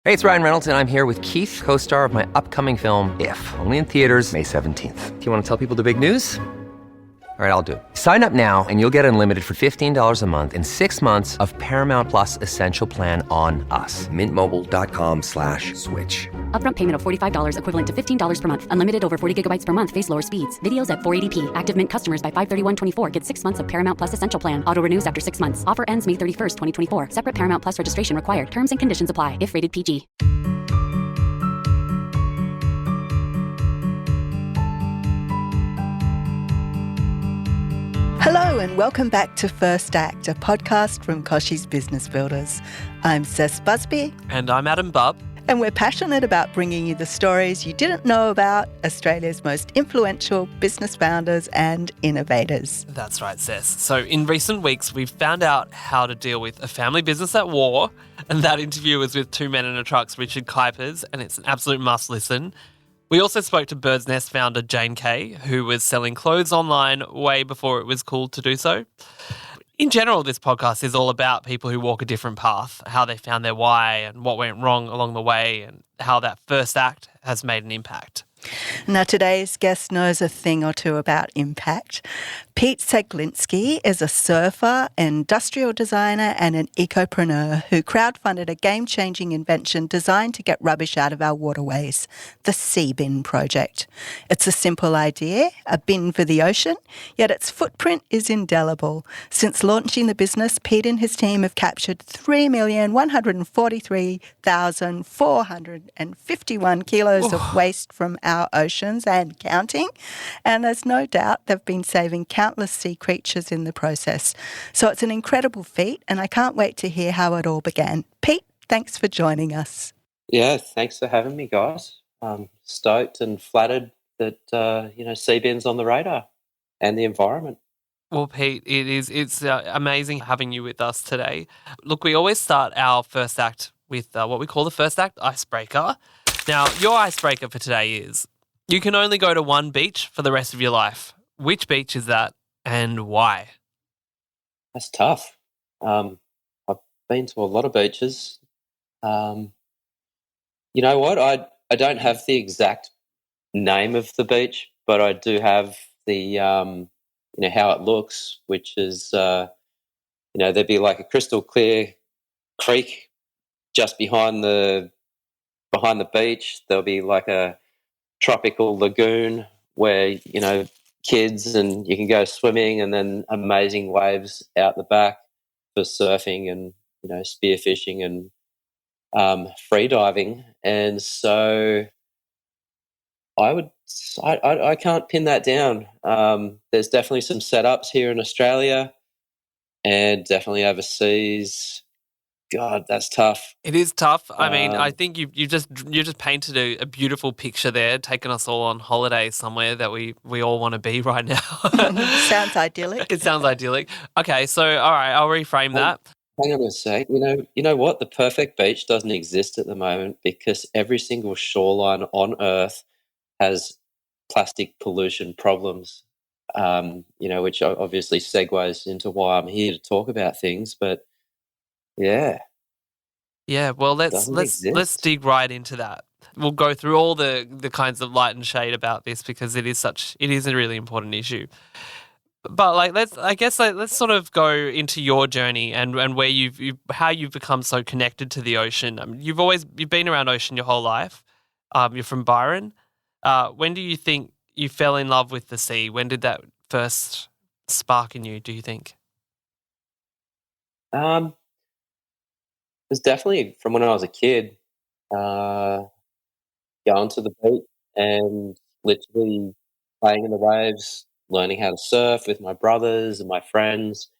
Hey, it's Ryan Reynolds, and I'm here with Keith, co-star of my upcoming film, If, only in theaters May 17th. Do you want to tell people the big news? All right, I'll do it. Sign up now and you'll get unlimited for $15 a month and 6 months of Paramount Plus Essential Plan on us. MintMobile.com/switch. Upfront payment of $45 equivalent to $15 per month. Unlimited over 40 gigabytes per month. Face lower speeds. Videos at 480p. Active Mint customers by 531.24 get 6 months of Paramount Plus Essential Plan. Auto renews after 6 months. Offer ends May 31st, 2024. Separate Paramount Plus registration required. Terms and conditions apply if rated PG. Hello and welcome back to First Act, a podcast from Koshy's Business Builders. I'm Cec Busby. And I'm Adam Bubb. And we're passionate about bringing you the stories you didn't know about Australia's most influential business founders and innovators. That's right, Cec. So in recent weeks, we've found out how to deal with a family business at war, and that interview was with Two Men in a Truck's Richard Kuipers, and it's an absolute must listen. We also spoke to Bird's Nest founder Jane Kay, who was selling clothes online way before it was cool to do so. In general, this podcast is all about people who walk a different path, how they found their why and what went wrong along the way, and how that first act has made an impact. Now, today's guest knows a thing or two about impact. Pete Ceglinski is a surfer, industrial designer and an ecopreneur who crowdfunded a game-changing invention designed to get rubbish out of our waterways, the Seabin Project. It's a simple idea, a bin for the ocean, yet its footprint is indelible. Since launching the business, Pete and his team have captured 3,143,451 kilos of waste from our oceans and counting, and there's no doubt they've been saving countless sea creatures in the process. So it's an incredible feat, and I can't wait to hear how it all began. Pete, thanks for joining us. Yeah, thanks for having me, guys. Stoked and flattered that Seabin's on the radar and the environment. Well, Pete, it's amazing having you with us today. Look, we always start our first act with what we call the first act icebreaker. Now, your icebreaker for today is you can only go to one beach for the rest of your life. Which beach is that and why? That's tough. I've been to a lot of beaches. You know what? I don't have the exact name of the beach, but I do have the how it looks, which is there'd be like a crystal clear creek just behind the beach. There'll be like a tropical lagoon where kids and you can go swimming, and then amazing waves out the back for surfing and spearfishing and free diving. And so I can't pin that down. There's definitely some setups here in Australia and definitely overseas. God, that's tough. It is tough. I mean, I think you just painted a beautiful picture there, taking us all on holiday somewhere that we all want to be right now. Sounds idyllic. It sounds idyllic. Okay, so all right, I'll reframe that. Hang on a sec. You know what? The perfect beach doesn't exist at the moment because every single shoreline on Earth has plastic pollution problems. Which obviously segues into why I'm here to talk about things, but. Yeah. Well, let's dig right into that. We'll go through all the kinds of light and shade about this because it is a really important issue. But let's sort of go into your journey and where how you've become so connected to the ocean. I mean, you've been around ocean your whole life. You're from Byron. When do you think you fell in love with the sea? When did that first spark in you, do you think? It was definitely from when I was a kid, going to the beach and literally playing in the waves, learning how to surf with my brothers and my friends.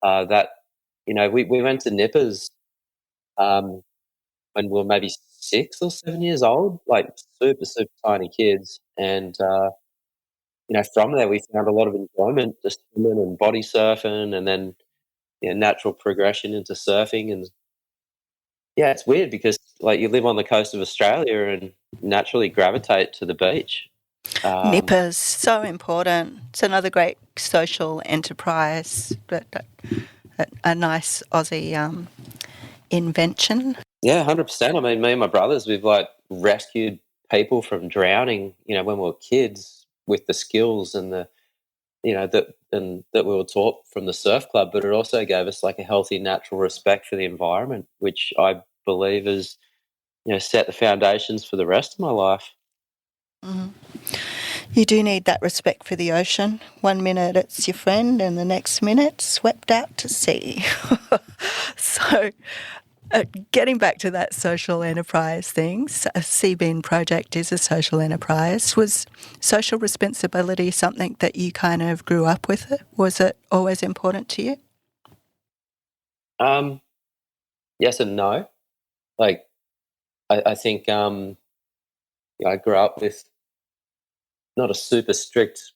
We went to Nippers when we were maybe 6 or 7 years old, like super, super tiny kids. And, from there we found a lot of enjoyment just swimming and body surfing, and then natural progression into surfing. And yeah, it's weird because you live on the coast of Australia and naturally gravitate to the beach. Nippers, so important. It's another great social enterprise, but a nice Aussie invention. Yeah, 100%. I mean, me and my brothers, we've like rescued people from drowning, when we were kids with the skills and that we were taught from the surf club, but it also gave us like a healthy, natural respect for the environment, which I believe has, set the foundations for the rest of my life. Mhm. You do need that respect for the ocean. One minute it's your friend, and the next minute swept out to sea. So, getting back to that social enterprise thing, Seabin Project is a social enterprise. Was social responsibility something that you kind of grew up with? Was it always important to you? Um, yes and no. Like, I think I grew up with not a super strict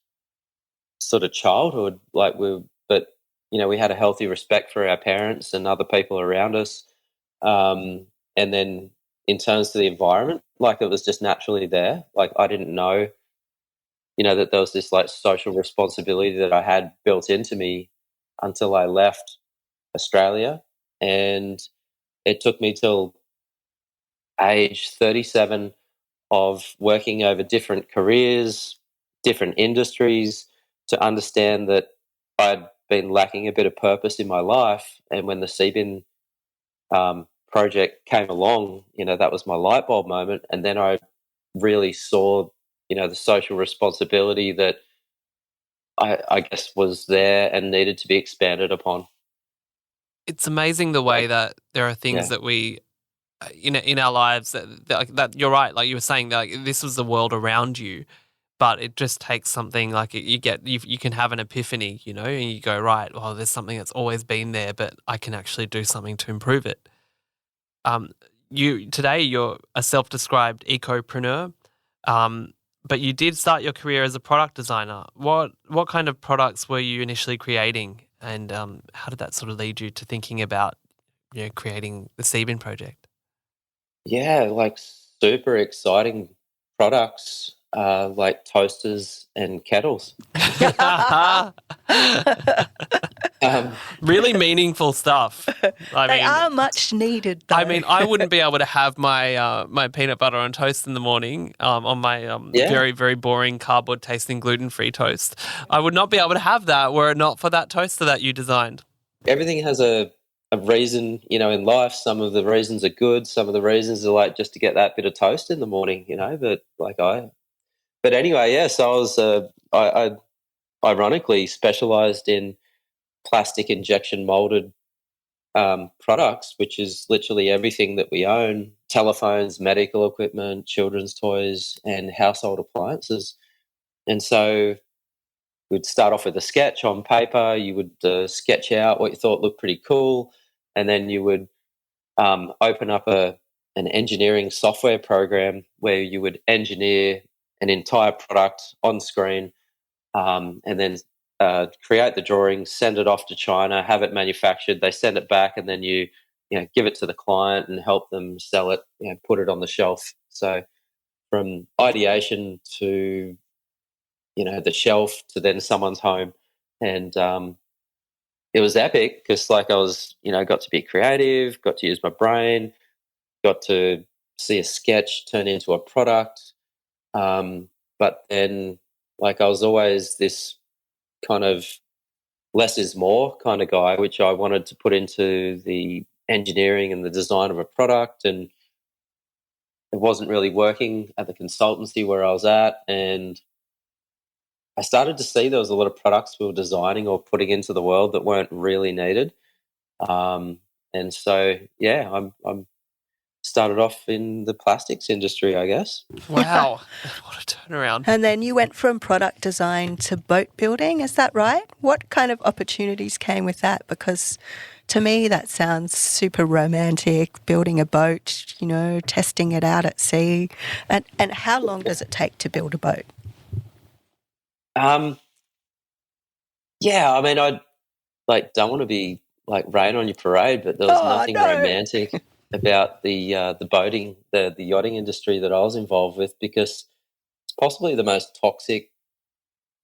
sort of childhood, but we had a healthy respect for our parents and other people around us. And then in terms of the environment, like it was just naturally there. Like I didn't know, that there was this like social responsibility that I had built into me until I left Australia. And it took me till age 37 of working over different careers, different industries to understand that I'd been lacking a bit of purpose in my life. And when the Seabin project came along, that was my light bulb moment. And then I really saw, the social responsibility that I guess was there and needed to be expanded upon. It's amazing the way Like, that there are things yeah, that we in our lives that you're right, like you were saying, that like, this was the world around you, but it just takes something like you can have an epiphany, and you go, right, well, there's something that's always been there, but I can actually do something to improve it. Um, you're a self-described ecopreneur, um, but you did start your career as a product designer. What kind of products were you initially creating, and how did that sort of lead you to thinking about creating the Seabin project? yeah, like super exciting products, like toasters and kettles. Um, Really meaningful stuff. I They mean, are much needed, I though. mean, I wouldn't be able to have my peanut butter on toast in the morning on my yeah, very, very boring cardboard tasting gluten free toast. I would not be able to have that were it not for that toaster that you designed. everything has a reason, in life. Some of the reasons are good. Some of the reasons are like just to get that bit of toast in the morning, but anyway, yeah. So I ironically specialized in plastic injection molded products, which is literally everything that we own: telephones, medical equipment, children's toys, and household appliances. And so we'd start off with a sketch on paper. You would sketch out what you thought looked pretty cool, and then you would open up an engineering software program where you would engineer an entire product on screen, and then create the drawings, send it off to China, have it manufactured. They send it back, and then you give it to the client and help them sell it, put it on the shelf. So from ideation to the shelf to then someone's home, and it was epic because like I was got to be creative, got to use my brain, got to see a sketch turn into a product. But then like I was always this kind of less is more kind of guy, which I wanted to put into the engineering and the design of a product. And it wasn't really working at the consultancy where I was at. And I started to see there was a lot of products we were designing or putting into the world that weren't really needed. Um, and so, yeah, I'm started off in the plastics industry, I guess. Wow, what a turnaround! And then you went from product design to boat building, is that right? What kind of opportunities came with that? Because to me, that sounds super romantic, building a boat, testing it out at sea. And how long does it take to build a boat? Um, yeah, I mean, I like don't want to be like rain on your parade, but there was Oh, nothing no. romantic about the boating, the yachting industry that I was involved with, because it's possibly the most toxic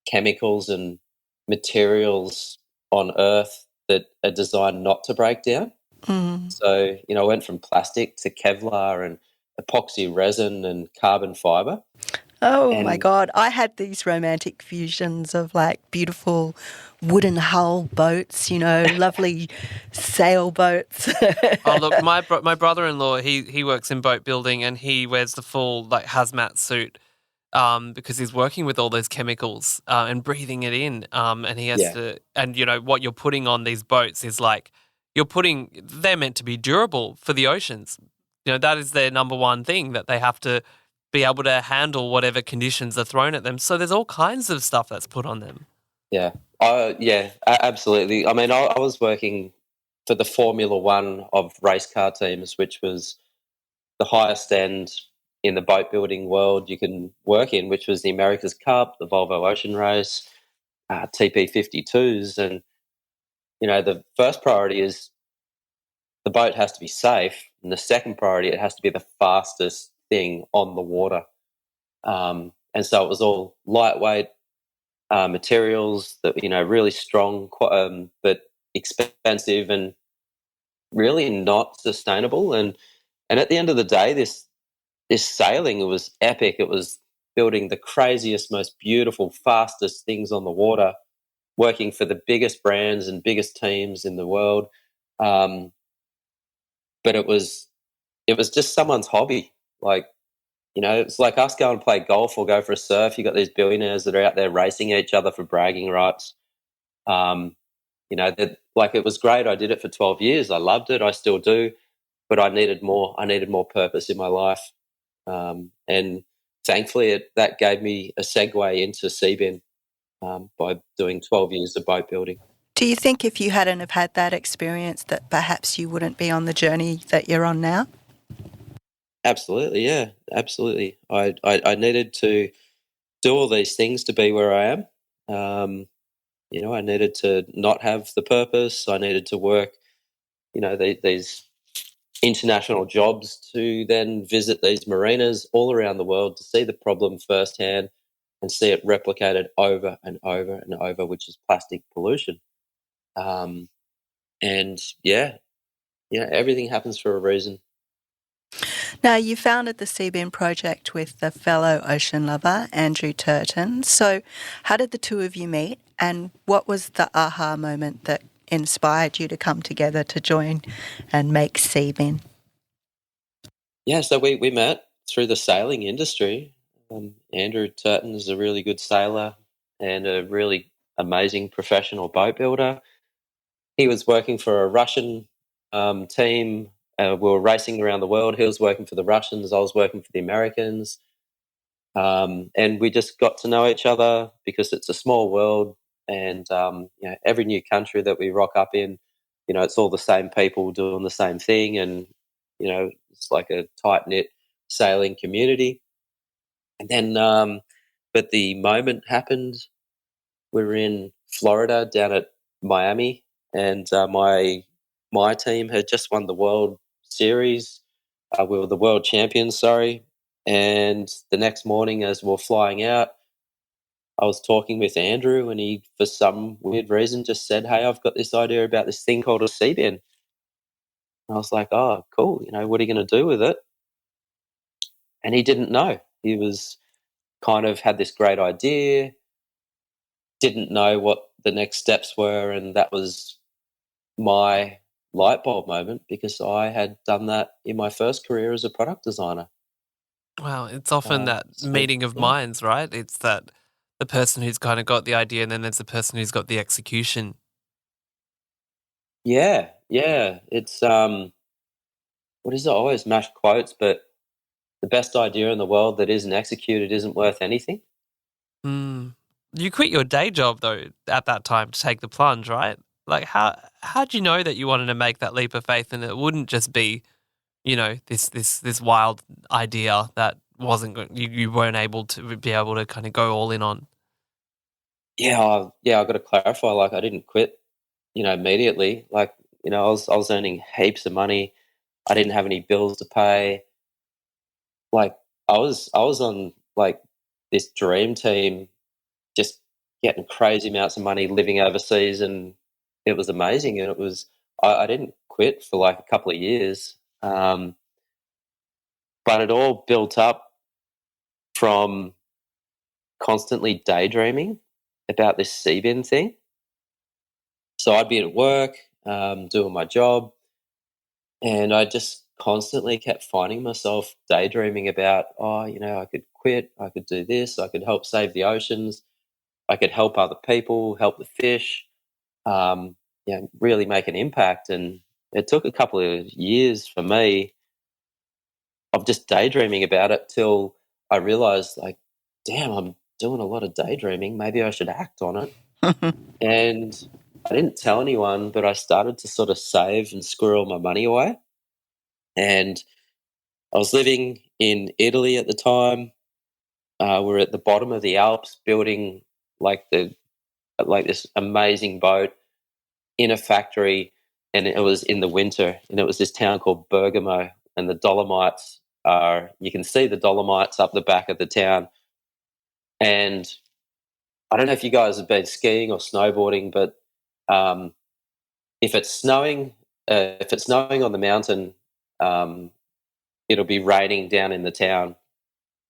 chemicals and materials on Earth that are designed not to break down. So, I went from plastic to Kevlar and epoxy resin and carbon fiber. Oh my And God. I had these romantic visions of like beautiful wooden hull boats, lovely sailboats. Oh look, my brother-in-law, he works in boat building and he wears the full like hazmat suit because he's working with all those chemicals and breathing it in and he has yeah, to and what you're putting on these boats is like they're meant to be durable for the oceans. That is their number one thing, that they have to be able to handle whatever conditions are thrown at them. So there's all kinds of stuff that's put on them. yeah. Absolutely. I mean, I was working for the Formula One of race car teams, which was the highest end in the boat building world you can work in, which was the America's Cup, the Volvo Ocean Race, TP52s. And, the first priority is the boat has to be safe. And the second priority, it has to be the fastest thing on the water. And so it was all lightweight materials that, really strong, but expensive and really not sustainable. And at the end of the day, this sailing, it was epic. It was building the craziest, most beautiful, fastest things on the water, working for the biggest brands and biggest teams in the world. Um, but it was just someone's hobby. Like, it's like us going and play golf or go for a surf. You got these billionaires that are out there racing each other for bragging rights. Like, it was great. I did it for 12 years. I loved it. I still do, but I needed more. I needed more purpose in my life. And thankfully, that gave me a segue into Seabin by doing 12 years of boat building. Do you think if you hadn't have had that experience that perhaps you wouldn't be on the journey that you're on now? Absolutely, yeah, absolutely. I needed to do all these things to be where I am. I needed to not have the purpose. I needed to work, these international jobs to then visit these marinas all around the world to see the problem firsthand and see it replicated over and over and over, which is plastic pollution. And everything happens for a reason. Now, you founded the Seabin Project with a fellow ocean lover, Andrew Turton. So how did the two of you meet, and what was the aha moment that inspired you to come together to join and make Seabin? Yeah, so we met through the sailing industry. Andrew Turton is a really good sailor and a really amazing professional boat builder. He was working for a Russian team. We were racing around the world. He was working for the Russians. I was working for the Americans. And we just got to know each other because it's a small world. And every new country that we rock up in, it's all the same people doing the same thing. And, it's like a tight-knit sailing community. And then, but the moment happened. We were in Florida down at Miami, and my team had just won the World Series. We were the world champions, sorry. And the next morning, as we were flying out, I was talking with Andrew, and he, for some weird reason, just said, "Hey, I've got this idea about this thing called a CBN." And I was like, "Oh, cool. What are you going to do with it?" And he didn't know. He was kind of had this great idea, didn't know what the next steps were, and that was my light bulb moment because I had done that in my first career as a product designer. Wow, it's often that So meeting of yeah, minds, right? It's that the person who's kind of got the idea, and then there's the person who's got the execution. yeah. It's what is it? I always mash quotes, but the best idea in the world that isn't executed isn't worth anything. Mm. You quit your day job though at that time to take the plunge, right? Like how'd you know that you wanted to make that leap of faith and it wouldn't just be, this wild idea that you weren't able to be able to kind of go all in on? Yeah. I got to clarify. Like, I didn't quit, immediately. Like, I was earning heaps of money. I didn't have any bills to pay. Like, I was on like this dream team, just getting crazy amounts of money, living overseas, and it was amazing. And I didn't quit for like a couple of years. But it all built up from constantly daydreaming about this Seabin thing. So I'd be at work, doing my job, and I just constantly kept finding myself daydreaming about, I could quit, I could do this, I could help save the oceans, I could help other people, help the fish, really make an impact. And it took a couple of years for me of just daydreaming about it till I realized, like, damn, I'm doing a lot of daydreaming. Maybe I should act on it. And I didn't tell anyone, but I started to sort of save and squirrel my money away. And I was living in Italy at the time. We're at the bottom of the Alps building like this amazing boat in a factory, and it was in the winter, and it was this town called Bergamo, and the Dolomites you can see the Dolomites up the back of the town. And I don't know if you guys have been skiing or snowboarding, but if it's snowing on the mountain, it'll be raining down in the town,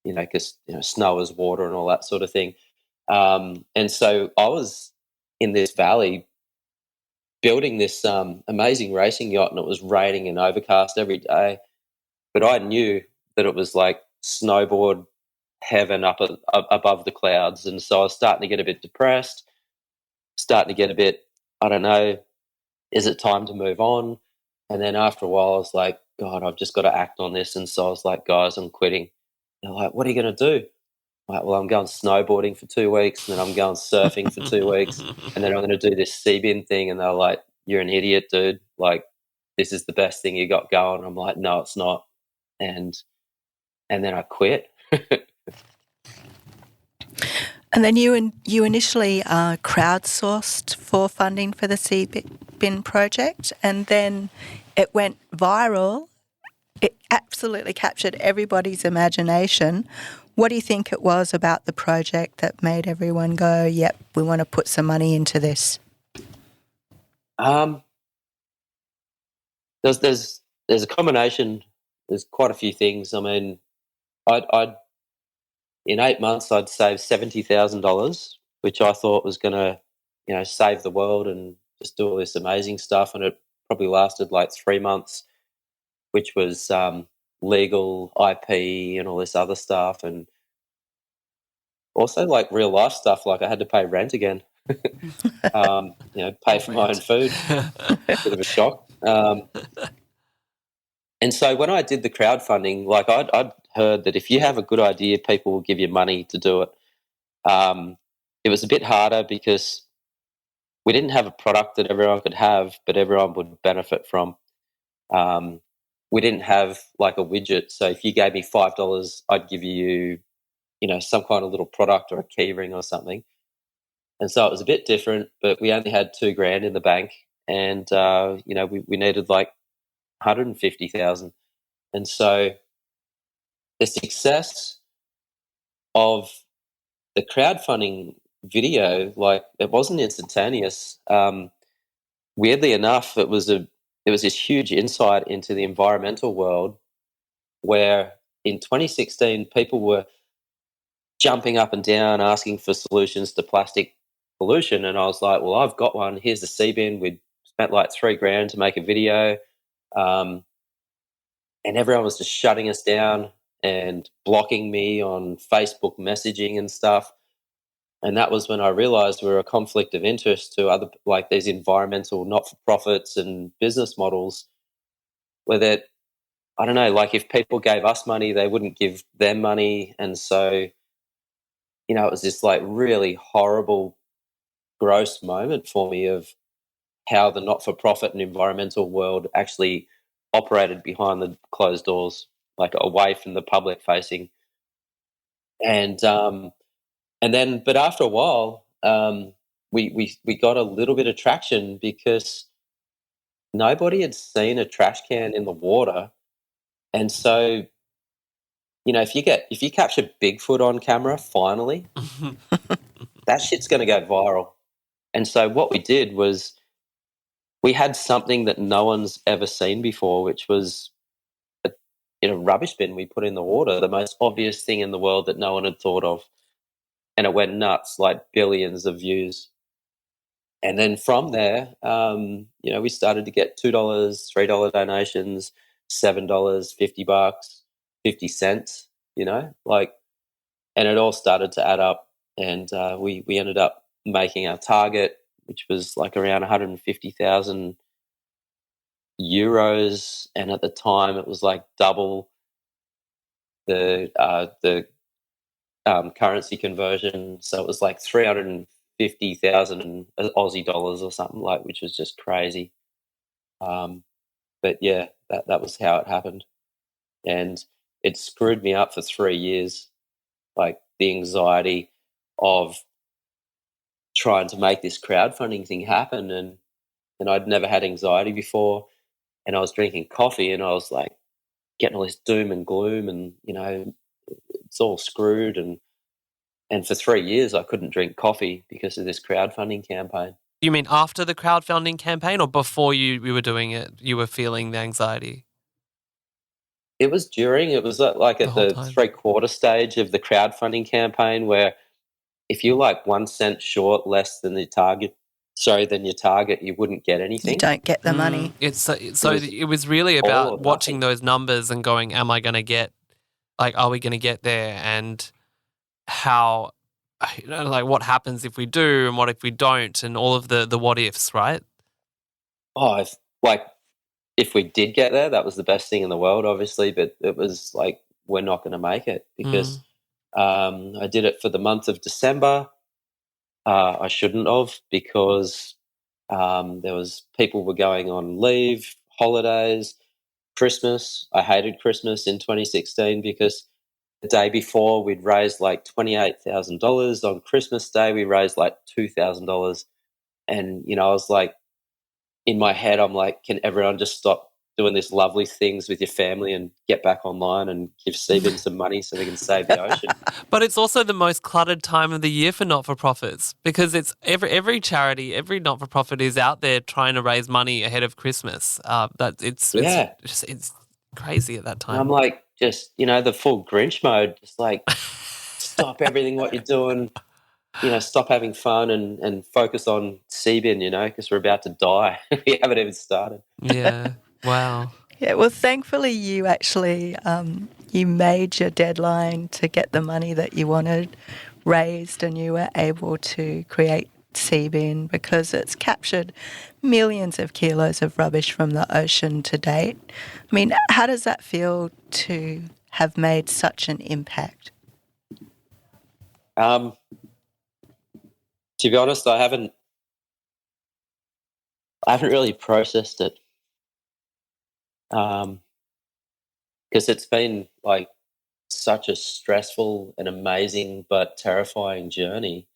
because snow is water and all that sort of thing. And so I was in this valley building this amazing racing yacht, and it was raining and overcast every day. But I knew that it was like snowboard heaven up above the clouds, and so I was starting to get a bit depressed, starting to get a bit, I don't know, is it time to move on? And then after a while, I was like, God, I've just got to act on this. And so I was like, guys, I'm quitting. They're like, what are you going to do? I'm like, well, I'm going snowboarding for 2 weeks, and then I'm going surfing for 2 weeks, and then I'm going to do this Seabin thing. And they're like, you're an idiot, dude. Like, this is the best thing you got going. I'm like, no, it's not. And then I quit. And then you initially crowdsourced for funding for the Seabin project, and then it went viral. It absolutely captured everybody's imagination. What do you think it was about the project that made everyone go, yep, we want to put some money into this? There's a combination. There's quite a few things. I mean, I'd in 8 months I'd saved $70,000, which I thought was going to, save the world and just do all this amazing stuff. And it probably lasted like 3 months, which was legal, IP, and all this other stuff, and also like real life stuff. Like I had to pay rent again, pay for my own food. Bit of a shock. And so when I did the crowdfunding, like I'd heard that if you have a good idea, people will give you money to do it. It was a bit harder because we didn't have a product that everyone could have, but everyone would benefit from. We didn't have like a widget. So if you gave me $5, I'd give you, some kind of little product or a key ring or something. And so it was a bit different, but we only had $2,000 in the bank, and we needed like 150,000. And so the success of the crowdfunding video, like, it wasn't instantaneous. Weirdly enough, it was this huge insight into the environmental world, where in 2016 people were jumping up and down asking for solutions to plastic pollution, and I was like, well, I've got one. Here's the Seabin. We'd spent like $3,000 to make a video, and everyone was just shutting us down and blocking me on Facebook messaging and stuff. And that was when I realized we were a conflict of interest to other, like, these environmental not-for-profits and business models, where that, I don't know, like, if people gave us money, they wouldn't give them money. And so, it was this like really horrible, gross moment for me of how the not-for-profit and environmental world actually operated behind the closed doors, like away from the public facing. And then, but after a while, we got a little bit of traction because nobody had seen a trash can in the water. And so, if you capture Bigfoot on camera, finally, that shit's going to go viral. And so what we did was we had something that no one's ever seen before, which was in a rubbish bin we put in the water, the most obvious thing in the world that no one had thought of. And it went nuts, like billions of views. And then from there, we started to get $2, $3 donations, $7, $50, 50 cents, and it all started to add up. And we ended up making our target, which was like around 150,000 euros. And at the time, it was like double the currency conversion. So it was like 350,000 Aussie dollars or something, which was just crazy. But yeah, that was how it happened. And it screwed me up for 3 years, like the anxiety of trying to make this crowdfunding thing happen. And I'd never had anxiety before. And I was drinking coffee and I was like getting all this doom and gloom and, it's all screwed. And for 3 years, I couldn't drink coffee because of this crowdfunding campaign. You mean after the crowdfunding campaign or before you were doing it, you were feeling the anxiety? It was during. It was like at the 3/4 stage of the crowdfunding campaign where if you're like 1 cent short less than your target, you wouldn't get anything. You don't get the money. It was really about watching those numbers and going, am I going to get, are we going to get there? And how, what happens if we do and what if we don't, and all of the what ifs, right? Oh, if we did get there, that was the best thing in the world, obviously, but it was like, we're not going to make it because I did it for the month of December. I shouldn't have because there was people were going on leave, holidays, Christmas. I hated Christmas in 2016 because the day before we'd raised like $28,000. On Christmas Day, we raised like $2,000. And, I was like, in my head, I'm like, can everyone just stop doing these lovely things with your family and get back online and give Seabin some money so they can save the ocean? But it's also the most cluttered time of the year for not-for-profits because it's every charity, every not-for-profit is out there trying to raise money ahead of Christmas. It's crazy at that time. And I'm like, just, the full Grinch mode, just like stop everything what you're doing, stop having fun and focus on Seabin, because we're about to die. We haven't even started. Yeah. Wow. Yeah, well, thankfully you actually you made your deadline to get the money that you wanted raised and you were able to create Seabin because it's captured millions of kilos of rubbish from the ocean to date. I mean, how does that feel to have made such an impact? To be honest, I haven't really processed it. Because it's been like such a stressful and amazing but terrifying journey.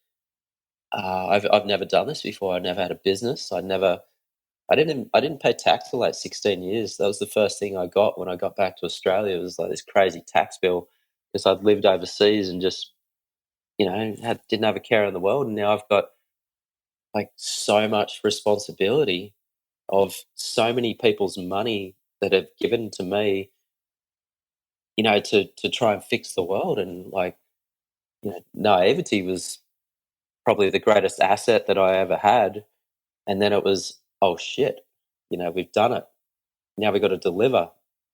I've never done this before. I've never had a business. I didn't pay tax for like 16 years. That was the first thing I got when I got back to Australia. It was like this crazy tax bill because I'd lived overseas and just, didn't have a care in the world. And now I've got like so much responsibility of so many people's money that have given to me, to try and fix the world. And naivety was probably the greatest asset that I ever had. And then it was, oh shit, we've done it. Now we've got to deliver.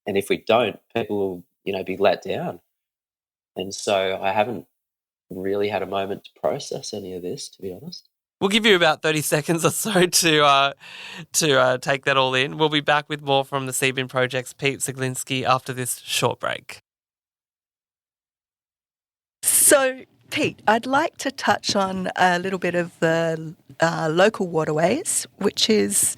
And if we don't, people will, be let down. And so I haven't really had a moment to process any of this, to be honest. We'll give you about 30 seconds or so to take that all in. We'll be back with more from the Seabin Project's Pete Ceglinski after this short break. So, Pete, I'd like to touch on a little bit of the local waterways, which is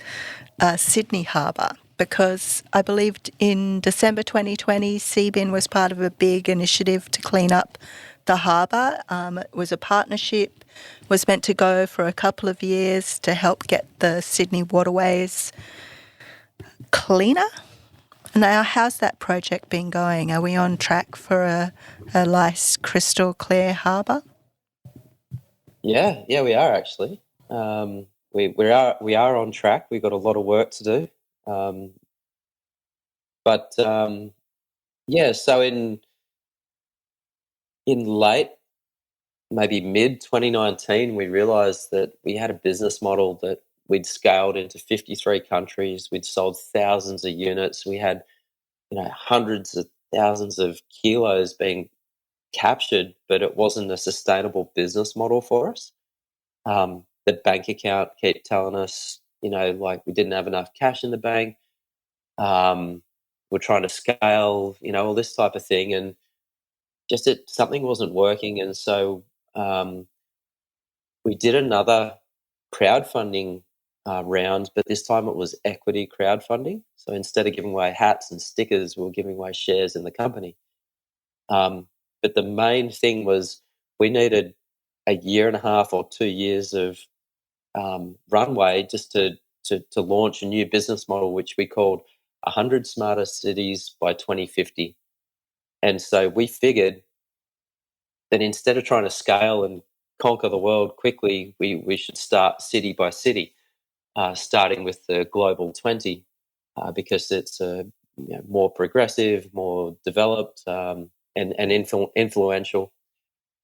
Sydney Harbour, because I believed in December 2020, Seabin was part of a big initiative to clean up the harbour. It was a partnership, was meant to go for a couple of years to help get the Sydney waterways cleaner. Now, how's that project been going? Are we on track for a nice crystal clear harbour? Yeah, we are actually. we are on track. We've got a lot of work to do. But yeah, so in late, maybe mid 2019, we realized that we had a business model that we'd scaled into 53 countries. We'd sold thousands of units. We had, hundreds of thousands of kilos being captured, but it wasn't a sustainable business model for us. The bank account kept telling us, like we didn't have enough cash in the bank. We're trying to scale, all this type of thing, and just something wasn't working. And so we did another crowdfunding round, but this time it was equity crowdfunding. So instead of giving away hats and stickers, we were giving away shares in the company. But the main thing was we needed a year and a half or 2 years of runway just to launch a new business model, which we called 100 Smarter Cities by 2050. And so we figured that instead of trying to scale and conquer the world quickly, we should start city by city, starting with the Global 20, because it's more progressive, more developed, and influential.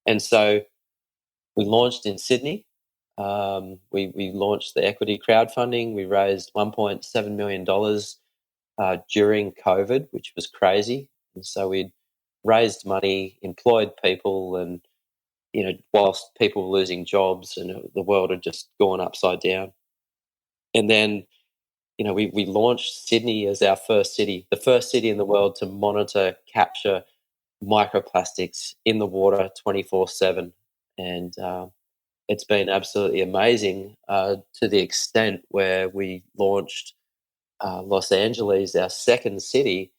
And so we launched in Sydney. We launched the equity crowdfunding. We raised $1.7 million during COVID, which was crazy. And so we'd raised money, employed people, and whilst people were losing jobs and the world had just gone upside down. And then, we launched Sydney as our first city, the first city in the world to monitor, capture microplastics in the water 24/7. And it's been absolutely amazing to the extent where we launched Los Angeles, our second city,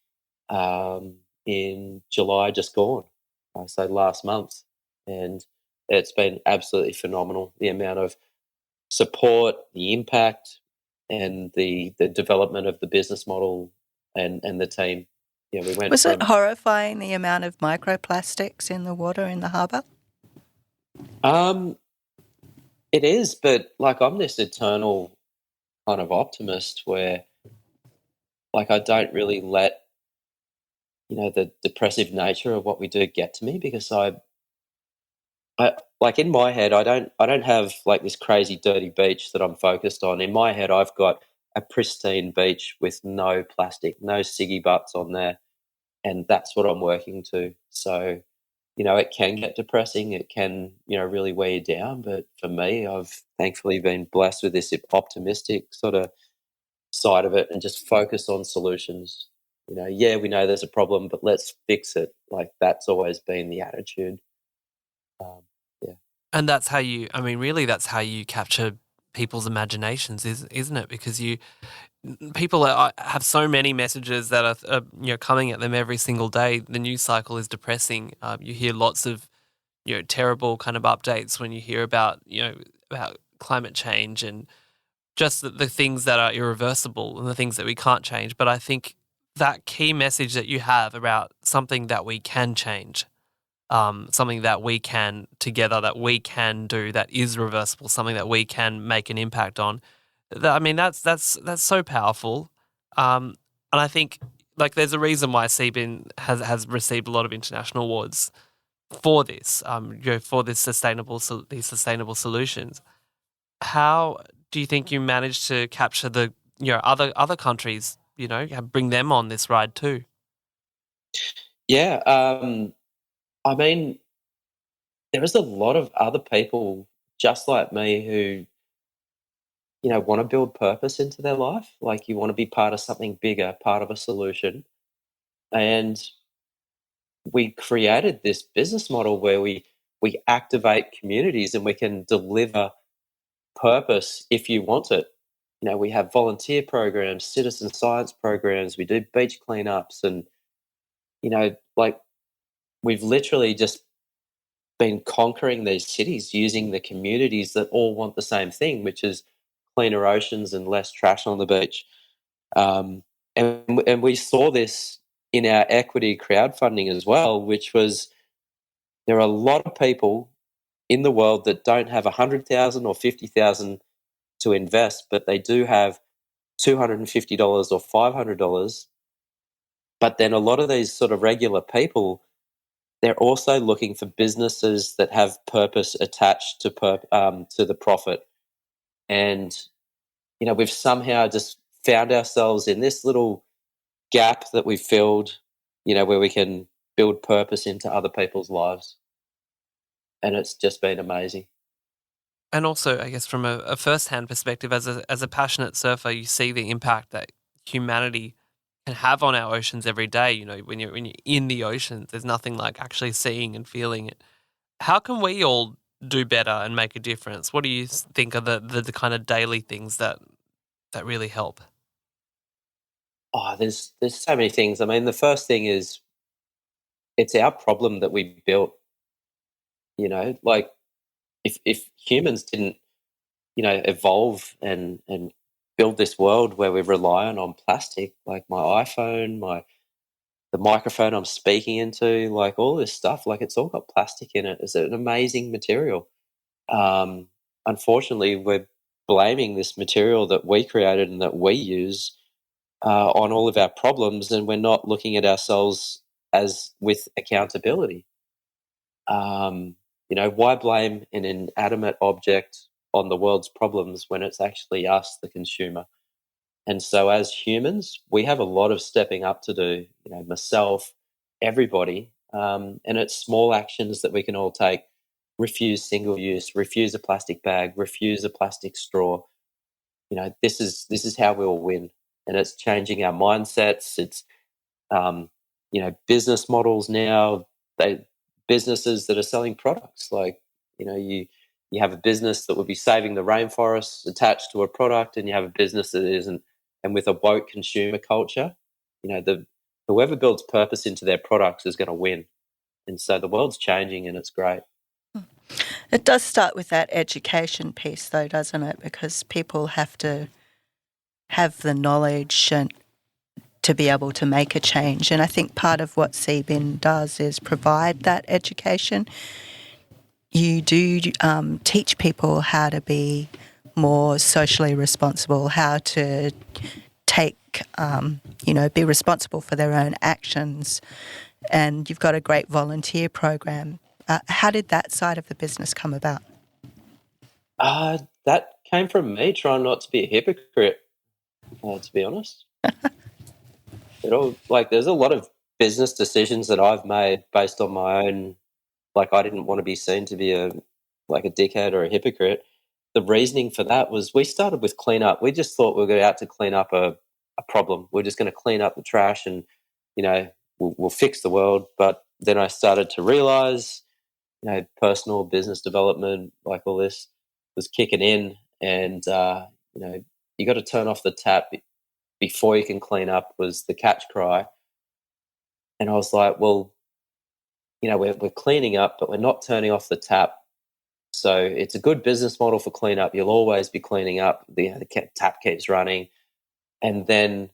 in July just gone, so last month. And it's been absolutely phenomenal, the amount of support, the impact, and the development of the business model and the team. Yeah, we went Was from... it horrifying, the amount of microplastics in the water in the harbour? It is, but like I'm this eternal kind of optimist where like I don't really let the depressive nature of what we do get to me, because I like in my head I don't have like this crazy dirty beach that I'm focused on. In my head I've got a pristine beach with no plastic, no ciggy butts on there, and that's what I'm working to. So it can get depressing. It can, really weigh you down. But for me, I've thankfully been blessed with this optimistic sort of side of it and just focus on solutions. Yeah, we know there's a problem, but let's fix it. Like that's always been the attitude. Yeah. And that's how really that's how you capture people's imaginations, isn't it? Because people have so many messages that are coming at them every single day. The news cycle is depressing. You hear lots of terrible kind of updates when you hear about about climate change and just the things that are irreversible and the things that we can't change. But I think that key message that you have about something that we can change, something that we can together, that we can do, that is reversible, something that we can make an impact on. That's so powerful. And I think like there's a reason why Seabin has received a lot of international awards for this, for these sustainable solutions. How do you think you managed to capture the other countries, bring them on this ride too? Yeah, I mean, there is a lot of other people just like me who want to build purpose into their life. Like you want to be part of something bigger, part of a solution. And we created this business model where we activate communities and we can deliver purpose if you want it. We have volunteer programs, citizen science programs, we do beach cleanups, and like we've literally just been conquering these cities using the communities that all want the same thing, which is cleaner oceans and less trash on the beach. And we saw this in our equity crowdfunding as well, which was there are a lot of people in the world that don't have 100,000 or 50,000 to invest, but they do have $250 or $500. But then a lot of these sort of regular people, they're also looking for businesses that have purpose attached to the profit. And, we've somehow just found ourselves in this little gap that we've filled, where we can build purpose into other people's lives. And it's just been amazing. And also, I guess from a first-hand perspective, as a passionate surfer, you see the impact that humanity can have on our oceans every day. When you're in the oceans, there's nothing like actually seeing and feeling it. How can we all do better and make a difference? What do you think are the kind of daily things that really help? Oh, there's so many things. I mean, the first thing is it's our problem that we built. Like if humans didn't, evolve and build this world where we're relying on plastic, like my iPhone, the microphone I'm speaking into, like all this stuff, like it's all got plastic in it. It's an amazing material. Unfortunately, we're blaming this material that we created and that we use on all of our problems, and we're not looking at ourselves as with accountability. Why blame an inanimate object on the world's problems when it's actually us, the consumer? And so as humans, we have a lot of stepping up to do, myself, everybody. And it's small actions that we can all take. Refuse single use, refuse a plastic bag, refuse a plastic straw. This is how we'll win. And it's changing our mindsets. It's, business models now, businesses that are selling products. Like, you have a business that would be saving the rainforests attached to a product, and you have a business that isn't. And with a woke consumer culture, whoever builds purpose into their products is going to win. And so the world's changing, and it's great. It does start with that education piece, though, doesn't it? Because people have to have the knowledge and to be able to make a change. And I think part of what Seabin does is provide that education. You do teach people how to be more socially responsible, how to take, be responsible for their own actions. And you've got a great volunteer program. How did that side of the business come about? That came from me trying not to be a hypocrite, to be honest. There's a lot of business decisions that I've made based on my own. Like, I didn't want to be seen to be a dickhead or a hypocrite. The reasoning for that was we started with cleanup. We just thought we were out to clean up a problem. We're just going to clean up the trash and, we'll fix the world. But then I started to realize, personal business development, like all this was kicking in, and, you got to turn off the tap before you can clean up was the catch cry. And I was like, well, we're cleaning up, but we're not turning off the tap. So it's a good business model for cleanup. You'll always be cleaning up. The tap keeps running. And then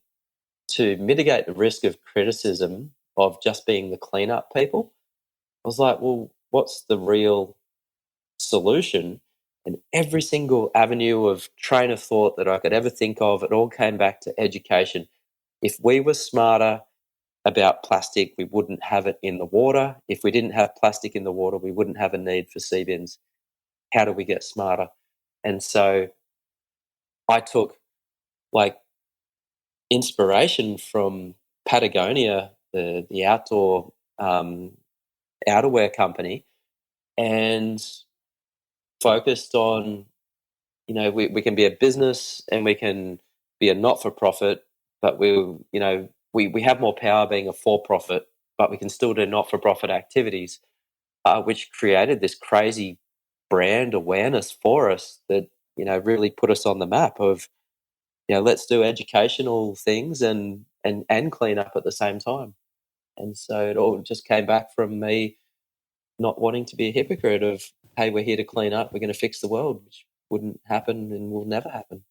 to mitigate the risk of criticism of just being the cleanup people, I was like, well, what's the real solution? And every single avenue of train of thought that I could ever think of, it all came back to education. If we were smarter about plastic, we wouldn't have it in the water. If we didn't have plastic in the water, we wouldn't have a need for sea bins. How do we get smarter? And so I took inspiration from Patagonia, the outdoor outerwear company, and focused on, we can be a business and we can be a not-for-profit, but we have more power being a for-profit, but we can still do not-for-profit activities, which created this crazy brand awareness for us that, really put us on the map of, let's do educational things and clean up at the same time. And so it all just came back from me not wanting to be a hypocrite of, hey, we're here to clean up, we're going to fix the world, which wouldn't happen and will never happen.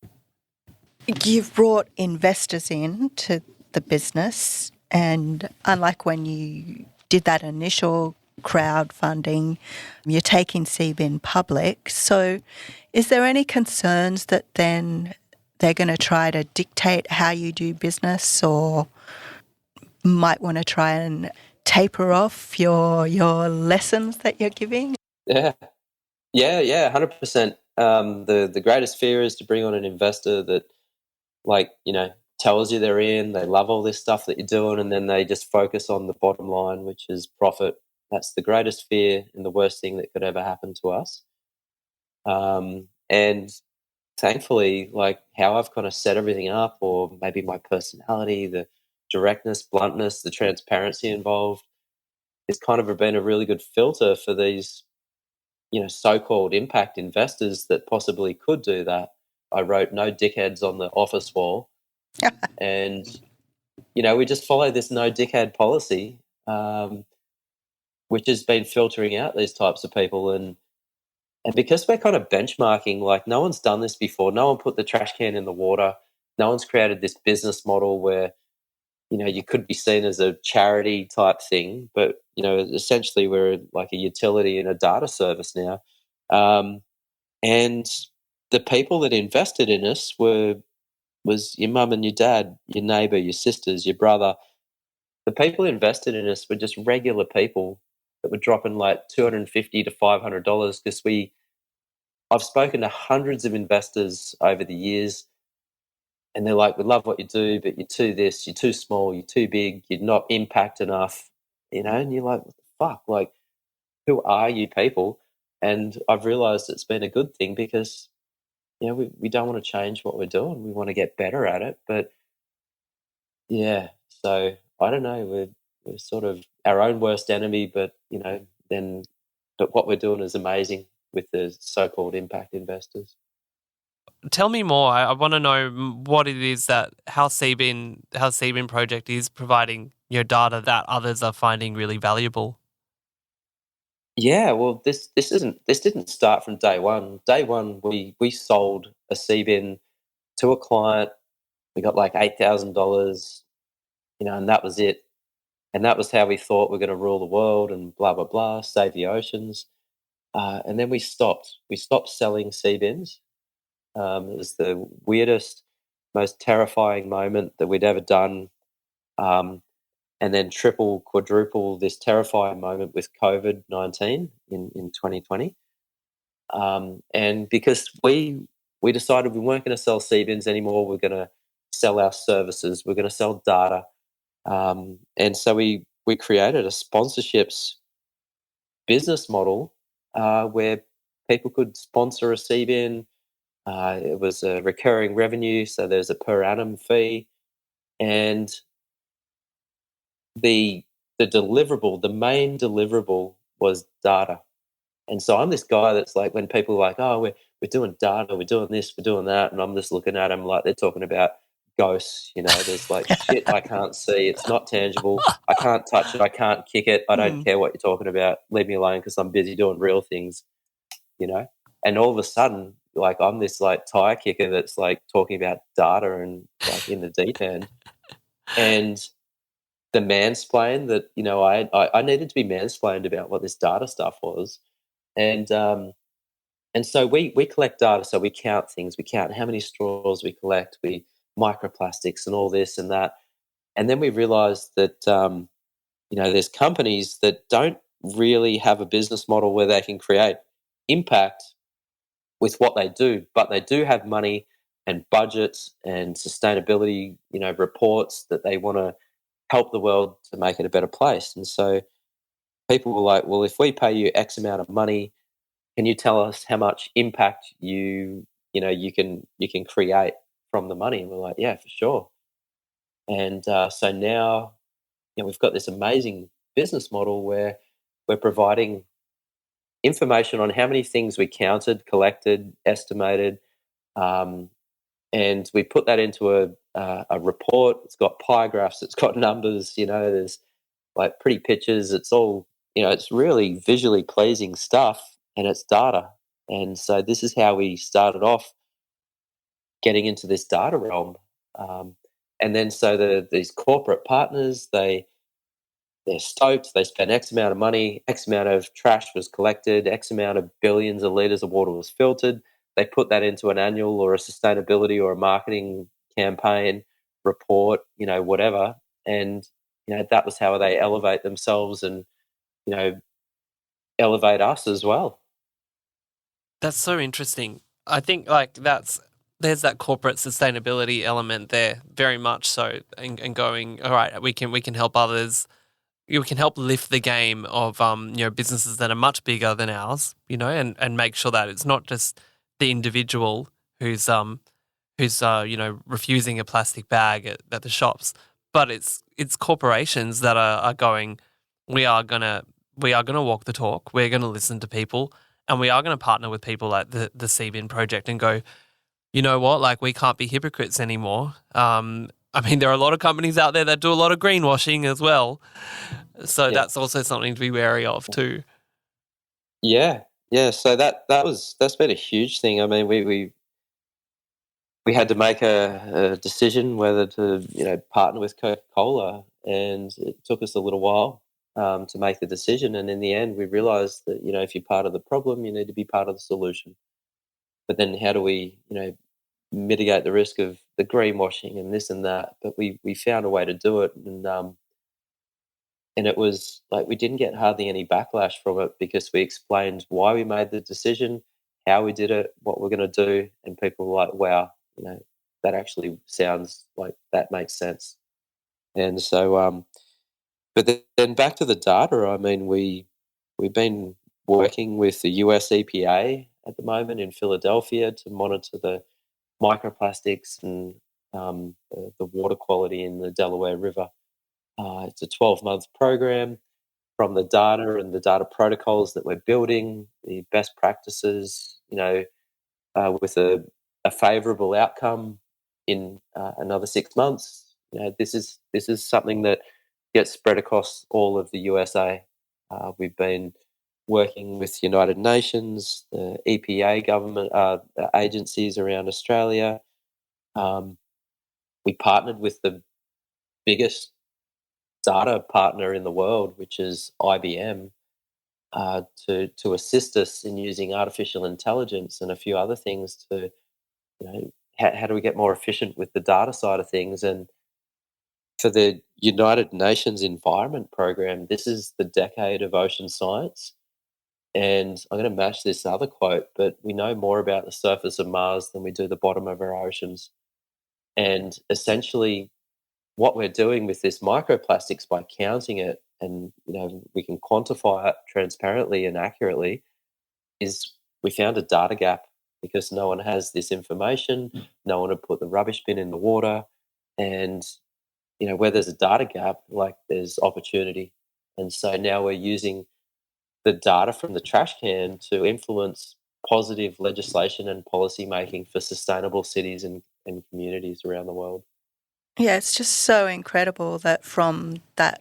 You've brought investors in to the business, and unlike when you did that initial crowdfunding, you're taking Seabin public. So is there any concerns that then they're going to try to dictate how you do business, or might want to try and taper off your lessons that you're giving? Yeah, 100%. The greatest fear is to bring on an investor that, tells you they're in, they love all this stuff that you're doing, and then they just focus on the bottom line, which is profit. That's the greatest fear and the worst thing that could ever happen to us. And thankfully, how I've kind of set everything up, or maybe my personality, the directness, bluntness, the transparency involved, it's kind of been a really good filter for these, so-called impact investors that possibly could do that. I wrote no dickheads on the office wall, and we just follow this no dickhead policy, which has been filtering out these types of people. And because we're kind of benchmarking, no one's done this before. No one put the trash can in the water. No one's created this business model where, you could be seen as a charity type thing, but, essentially we're like a utility and a data service now. And the people that invested in us was your mum and your dad, your neighbour, your sisters, your brother. The people who invested in us were just regular people that were dropping $250 to $500 because I've spoken to hundreds of investors over the years, and they're like, we love what you do, but you're too this, you're too small, you're too big, you're not impact enough, and you're like, what the fuck? Who are you people? And I've realized it's been a good thing because, we don't want to change what we're doing. We want to get better at it. But yeah, so I don't know, we're sort of our own worst enemy, but, but what we're doing is amazing with the so-called impact investors. Tell me more. I want to know what it is that how Seabin Project is providing data that others are finding really valuable. Yeah, well, this didn't start from day one. Day one, we sold a Seabin to a client. We got $8,000, and that was it. And that was how we thought we're going to rule the world and blah blah blah, save the oceans. And then we stopped. We stopped selling Seabins. It was the weirdest, most terrifying moment that we'd ever done. And then triple, quadruple this terrifying moment with COVID-19 in 2020. And because we decided we weren't going to sell Seabins anymore, we're going to sell our services, we're going to sell data. And so we created a sponsorships business model where people could sponsor a Seabin. It was a recurring revenue, so there's a per annum fee, and the deliverable, the main deliverable was data. And so I'm this guy that's like, when people are like, oh, we're doing data, we're doing this, we're doing that, and I'm just looking at them like they're talking about ghosts, there's shit I can't see, it's not tangible, I can't touch it, I can't kick it, I don't care what you're talking about, leave me alone because I'm busy doing real things, and all of a sudden, I'm this tire kicker that's talking about data and in the deep end. And the mansplain that, I needed to be mansplained about what this data stuff was. And so we collect data, so we count things, we count how many straws we collect, we microplastics and all this and that. And then we realized that, there's companies that don't really have a business model where they can create impact with what they do, but they do have money and budgets and sustainability, reports that they want to help the world to make it a better place. And so people were like, well, if we pay you X amount of money, can you tell us how much impact you can create from the money? And we're like, yeah, for sure. And so now, we've got this amazing business model where we're providing information on how many things we counted, collected, estimated, and we put that into a report. It's got pie graphs, it's got numbers, there's pretty pictures. It's all, it's really visually pleasing stuff, and it's data. And so this is how we started off getting into this data realm. And then so these corporate partners, they they're stoked. They spent X amount of money, X amount of trash was collected, X amount of billions of litres of water was filtered. They put that into an annual or a sustainability or a marketing campaign report, whatever. And, that was how they elevate themselves and, elevate us as well. That's so interesting. I think there's that corporate sustainability element there, very much so, and going, all right, we can help others. We can help lift the game of businesses that are much bigger than ours, and make sure that it's not just the individual who's refusing a plastic bag at the shops, but it's corporations that are going, we are gonna walk the talk. We're gonna listen to people, and we are gonna partner with people like the Seabin Project and go, you know what, like we can't be hypocrites anymore. I mean, there are a lot of companies out there that do a lot of greenwashing as well, so that's also something to be wary of too. Yeah. So that's been a huge thing. I mean, we had to make a decision whether to partner with Coca-Cola, and it took us a little while to make the decision. And in the end, we realised that if you're part of the problem, you need to be part of the solution. But then, how do we mitigate the risk of the greenwashing and this and that? But we found a way to do it, and it was like we didn't get hardly any backlash from it because we explained why we made the decision, how we did it, what we're going to do, and people were like, wow, that actually sounds like that makes sense. And so, but then back to the data. I mean, we've been working with the US EPA at the moment in Philadelphia to monitor the microplastics and the water quality in the Delaware River. It's a 12-month program. From the data and the data protocols that we're building, the best practices, with a favourable outcome in another 6 months. This is something that gets spread across all of the USA. We've been working with United Nations, the EPA government agencies around Australia. We partnered with the biggest data partner in the world, which is IBM, to assist us in using artificial intelligence and a few other things to, how do we get more efficient with the data side of things? And for the United Nations Environment Program, this is the decade of ocean science. And I'm going to match this other quote, but we know more about the surface of Mars than we do the bottom of our oceans. And essentially, what we're doing with this microplastics by counting it, and we can quantify it transparently and accurately, is we found a data gap because no one has this information. No one had put the rubbish bin in the water, and where there's a data gap, like there's opportunity. And so now we're using the data from the trash can to influence positive legislation and policy making for sustainable cities and communities around the world. Yeah, it's just so incredible that from that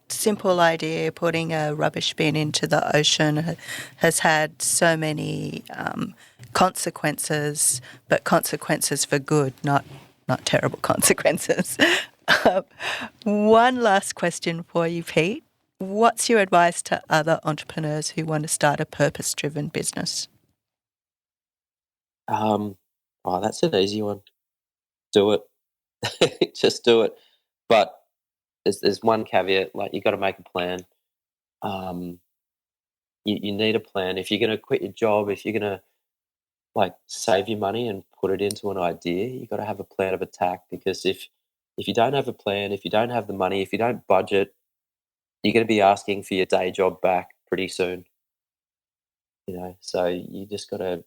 simple idea, putting a rubbish bin into the ocean, has had so many consequences, but consequences for good, not terrible consequences. One last question for you, Pete. What's your advice to other entrepreneurs who want to start a purpose-driven business? That's an easy one. Do it. Just do it. But there's one caveat, like you got to make a plan. You need a plan. If you're going to quit your job, if you're going to save your money and put it into an idea, you got to have a plan of attack, because if you don't have a plan, if you don't have the money, if you don't budget, you're going to be asking for your day job back pretty soon. So you just got to,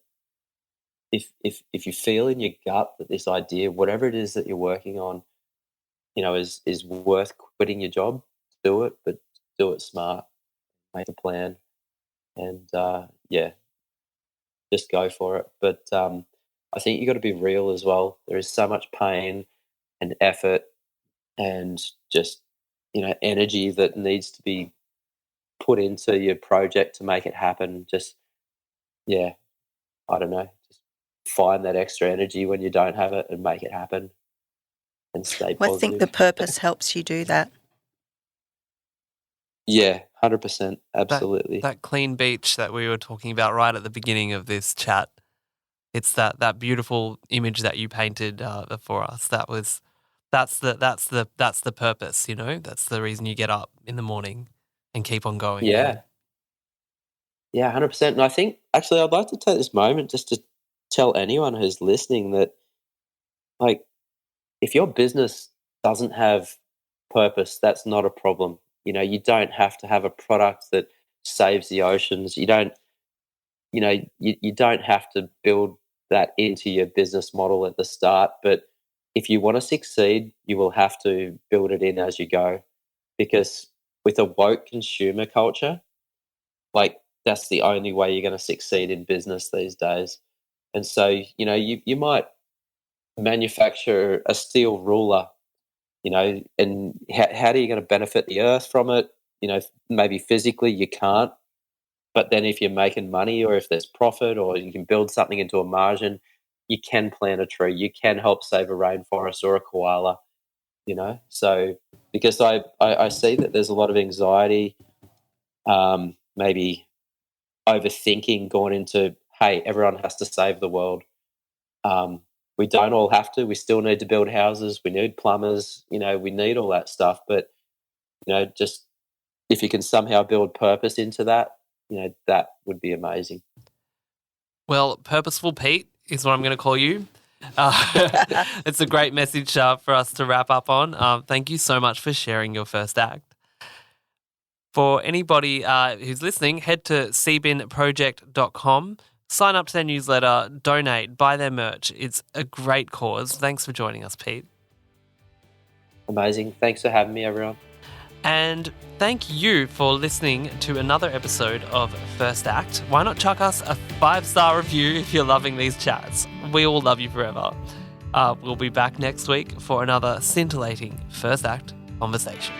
if you feel in your gut that this idea, whatever it is that you're working on, is worth quitting your job, do it, but do it smart. Make a plan, and just go for it. But I think you got to be real as well. There is so much pain and effort and just energy that needs to be put into your project to make it happen. Just I don't know, just find that extra energy when you don't have it and make it happen and stay positive. I think the purpose helps you do that. Yeah, 100%. Absolutely. That clean beach that we were talking about right at the beginning of this chat. It's that beautiful image that you painted for us. That's the purpose, you know? That's the reason you get up in the morning and keep on going. Yeah. Yeah, 100%. And I think, actually, I'd like to take this moment just to tell anyone who's listening that, like, if your business doesn't have purpose, that's not a problem. You know, you don't have to have a product that saves the oceans. You don't, you don't have to build that into your business model at the start. But if you want to succeed, you will have to build it in as you go. Because with a woke consumer culture, like, that's the only way you're going to succeed in business these days. And so, you might manufacture a steel ruler, and how are you going to benefit the earth from it? Maybe physically you can't, but then if you're making money or if there's profit or you can build something into a margin, you can plant a tree, you can help save a rainforest or a koala, So because I see that there's a lot of anxiety, maybe overthinking going into, hey, everyone has to save the world. We don't all have to. We still need to build houses. We need plumbers. We need all that stuff. But, just if you can somehow build purpose into that, that would be amazing. Well, Purposeful Pete is what I'm going to call you. It's a great message for us to wrap up on. Thank you so much for sharing your first act. For anybody who's listening, head to seabinproject.com. Sign up to their newsletter, donate, buy their merch. It's a great cause. Thanks for joining us, Pete. Amazing. Thanks for having me, everyone. And thank you for listening to another episode of First Act. Why not chuck us a 5-star review if you're loving these chats? We all love you forever. We'll be back next week for another scintillating First Act conversation.